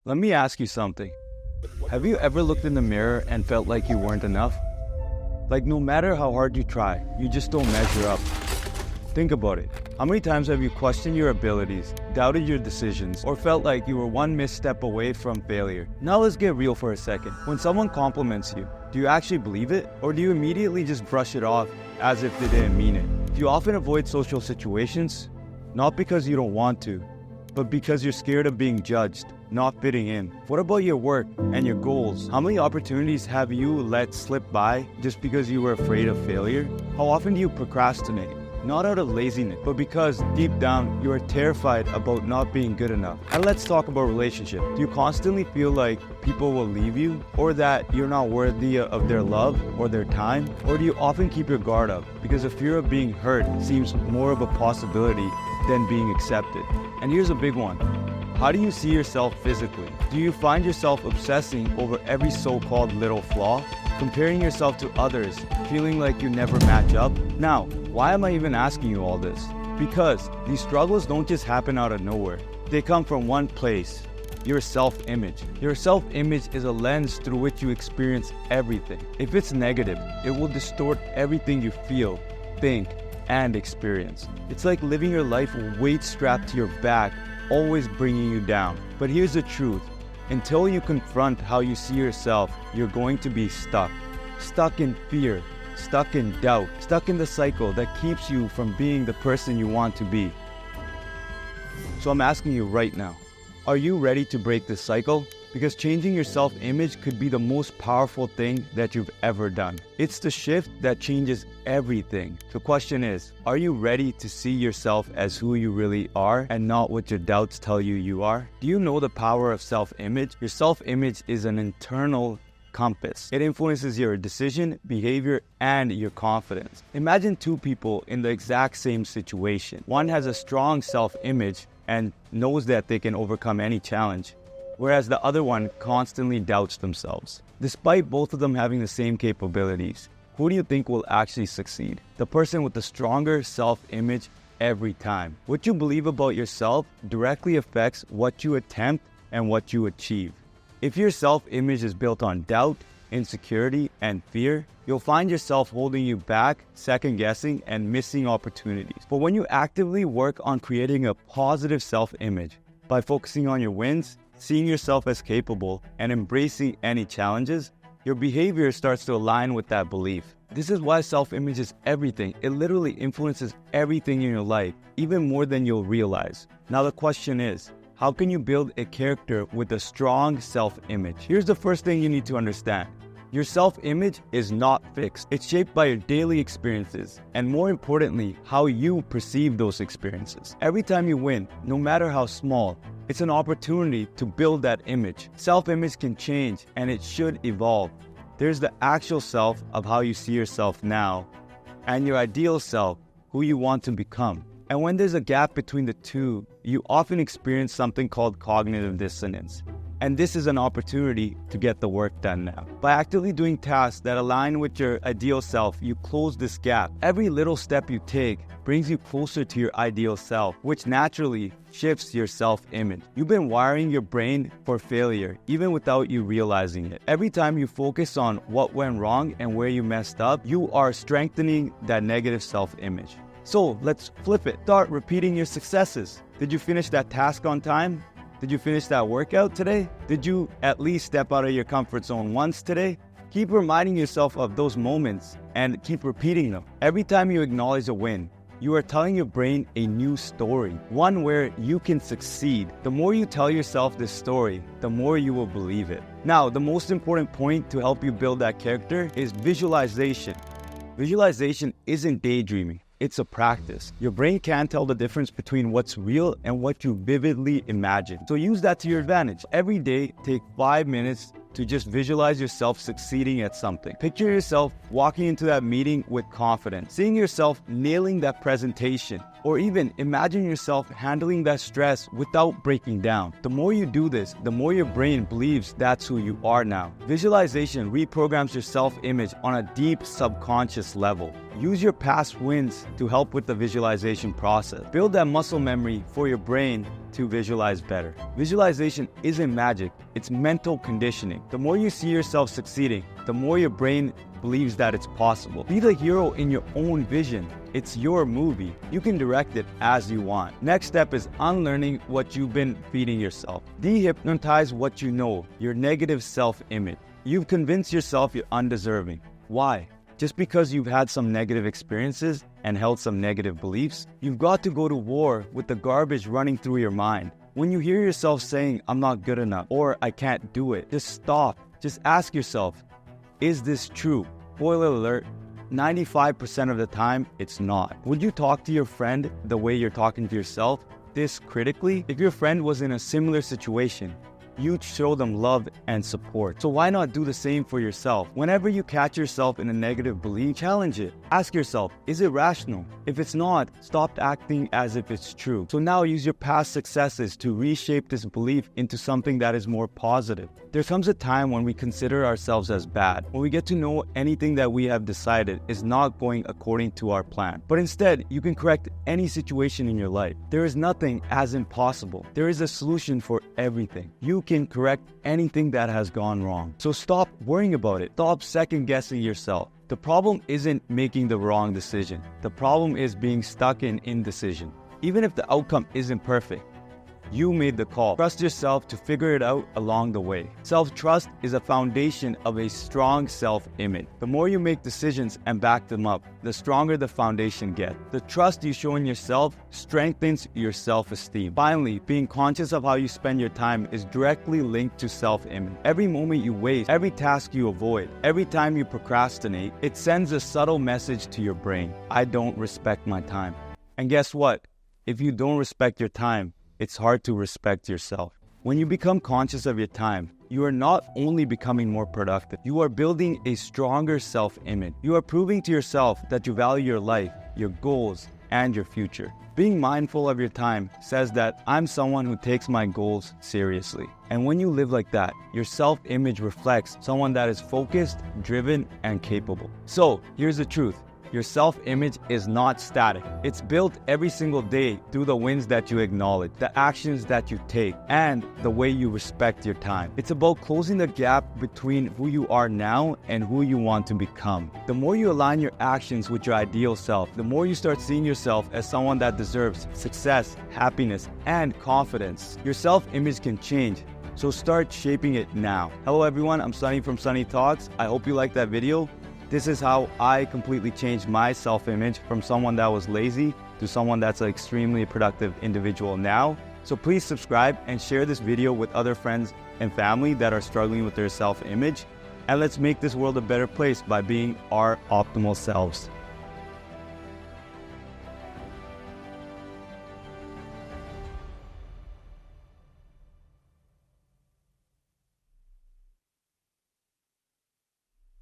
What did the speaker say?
Let me ask you something. Have you ever looked in the mirror and felt like you weren't enough? Like no matter how hard you try, you just don't measure up. Think about it. How many times have you questioned your abilities, doubted your decisions, or felt like you were one misstep away from failure? Now let's get real for a second. When someone compliments you, do you actually believe it? Or do you immediately just brush it off as if they didn't mean it? Do you often avoid social situations? Not because you don't want to, but because you're scared of being judged, not fitting in. What about your work and your goals? How many opportunities have you let slip by just because you were afraid of failure? How often do you procrastinate? Not out of laziness, but because deep down you are terrified about not being good enough. And let's talk about relationships. Do you constantly feel like people will leave you, or that you're not worthy of their love or their time? Or do you often keep your guard up because the fear of being hurt seems more of a possibility than being accepted? And here's a big one. How do you see yourself physically? Do you find yourself obsessing over every so-called little flaw? Comparing yourself to others, feeling like you never match up? Now, why am I even asking you all this? Because these struggles don't just happen out of nowhere. They come from one place: your self-image. Your self-image is a lens through which you experience everything. If it's negative, it will distort everything you feel, think, and experience. It's like living your life with weight strapped to your back, always bringing you down. But here's the truth. Until you confront how you see yourself, you're going to be stuck. Stuck in fear, stuck in doubt, stuck in the cycle that keeps you from being the person you want to be. So I'm asking you right now, are you ready to break this cycle? Because changing your self-image could be the most powerful thing that you've ever done. It's the shift that changes everything. The question is, are you ready to see yourself as who you really are and not what your doubts tell you you are? Do you know the power of self-image? Your self-image is an internal compass. It influences your decision, behavior, and your confidence. Imagine two people in the exact same situation. One has a strong self-image and knows that they can overcome any challenge, whereas the other one constantly doubts themselves. Despite both of them having the same capabilities, who do you think will actually succeed? The person with the stronger self-image every time. What you believe about yourself directly affects what you attempt and what you achieve. If your self-image is built on doubt, insecurity, and fear, you'll find yourself holding you back, second-guessing, and missing opportunities. But when you actively work on creating a positive self-image by focusing on your wins, seeing yourself as capable, and embracing any challenges, your behavior starts to align with that belief. This is why self-image is everything. It literally influences everything in your life, even more than you'll realize. Now the question is, how can you build a character with a strong self-image? Here's the first thing you need to understand. Your self-image is not fixed. It's shaped by your daily experiences, and more importantly, how you perceive those experiences. Every time you win, no matter how small, it's an opportunity to build that image. Self-image can change, and it should evolve. There's the actual self of how you see yourself now, and your ideal self, who you want to become. And when there's a gap between the two, you often experience something called cognitive dissonance. And this is an opportunity to get the work done now. By actively doing tasks that align with your ideal self, you close this gap. Every little step you take brings you closer to your ideal self, which naturally shifts your self-image. You've been wiring your brain for failure, even without you realizing it. Every time you focus on what went wrong and where you messed up, you are strengthening that negative self-image. So let's flip it. Start repeating your successes. Did you finish that task on time? Did you finish that workout today? Did you at least step out of your comfort zone once today? Keep reminding yourself of those moments and keep repeating them. Every time you acknowledge a win, you are telling your brain a new story, one where you can succeed. The more you tell yourself this story, the more you will believe it. Now, the most important point to help you build that character is visualization. Visualization isn't daydreaming. It's a practice. Your brain can't tell the difference between what's real and what you vividly imagine. So use that to your advantage. Every day, take 5 minutes to just visualize yourself succeeding at something. Picture yourself walking into that meeting with confidence, seeing yourself nailing that presentation, Or even imagine yourself handling that stress without breaking down. The more you do this, the more your brain believes that's who you are now. Visualization reprograms your self-image on a deep subconscious level. Use your past wins to help with the visualization process. Build that muscle memory for your brain to visualize better. Visualization isn't magic, it's mental conditioning. The more you see yourself succeeding, the more your brain believes that it's possible. Be the hero in your own vision. It's your movie. You can direct it as you want. Next step is unlearning what you've been feeding yourself. Dehypnotize what you know, your negative self-image. You've convinced yourself you're undeserving. Why? Just because you've had some negative experiences and held some negative beliefs? You've got to go to war with the garbage running through your mind. When you hear yourself saying, "I'm not good enough," or "I can't do it," just stop. Just ask yourself, is this true? Spoiler alert, 95% of the time, it's not. Would you talk to your friend the way you're talking to yourself, this critically? If your friend was in a similar situation, you'd show them love and support. So why not do the same for yourself? Whenever you catch yourself in a negative belief, challenge it. Ask yourself, is it rational? If it's not, stop acting as if it's true. So now use your past successes to reshape this belief into something that is more positive. There comes a time when we consider ourselves as bad, when we get to know anything that we have decided is not going according to our plan. But instead, you can correct any situation in your life. There is nothing as impossible. There is a solution for everything. You can correct anything that has gone wrong. So stop worrying about it. Stop second guessing yourself. The problem isn't making the wrong decision. The problem is being stuck in indecision. Even if the outcome isn't perfect, you made the call. Trust yourself to figure it out along the way. Self-trust is a foundation of a strong self-image. The more you make decisions and back them up, the stronger the foundation gets. The trust you show in yourself strengthens your self-esteem. Finally, being conscious of how you spend your time is directly linked to self-image. Every moment you waste, every task you avoid, every time you procrastinate, it sends a subtle message to your brain. I don't respect my time. And guess what? If you don't respect your time, it's hard to respect yourself. When you become conscious of your time, you are not only becoming more productive, you are building a stronger self-image. You are proving to yourself that you value your life, your goals, and your future. Being mindful of your time says that I'm someone who takes my goals seriously. And when you live like that, your self-image reflects someone that is focused, driven, and capable. So here's the truth. Your self-image is not static. It's built every single day through the wins that you acknowledge, the actions that you take, and the way you respect your time. It's about closing the gap between who you are now and who you want to become. The more you align your actions with your ideal self, the more you start seeing yourself as someone that deserves success, happiness, and confidence. Your self-image can change, so start shaping it now. Hello everyone, I'm Sunny from Sunny Talks. I hope you liked that video. This is how I completely changed my self-image from someone that was lazy to someone that's an extremely productive individual now. So please subscribe and share this video with other friends and family that are struggling with their self-image. And let's make this world a better place by being our optimal selves.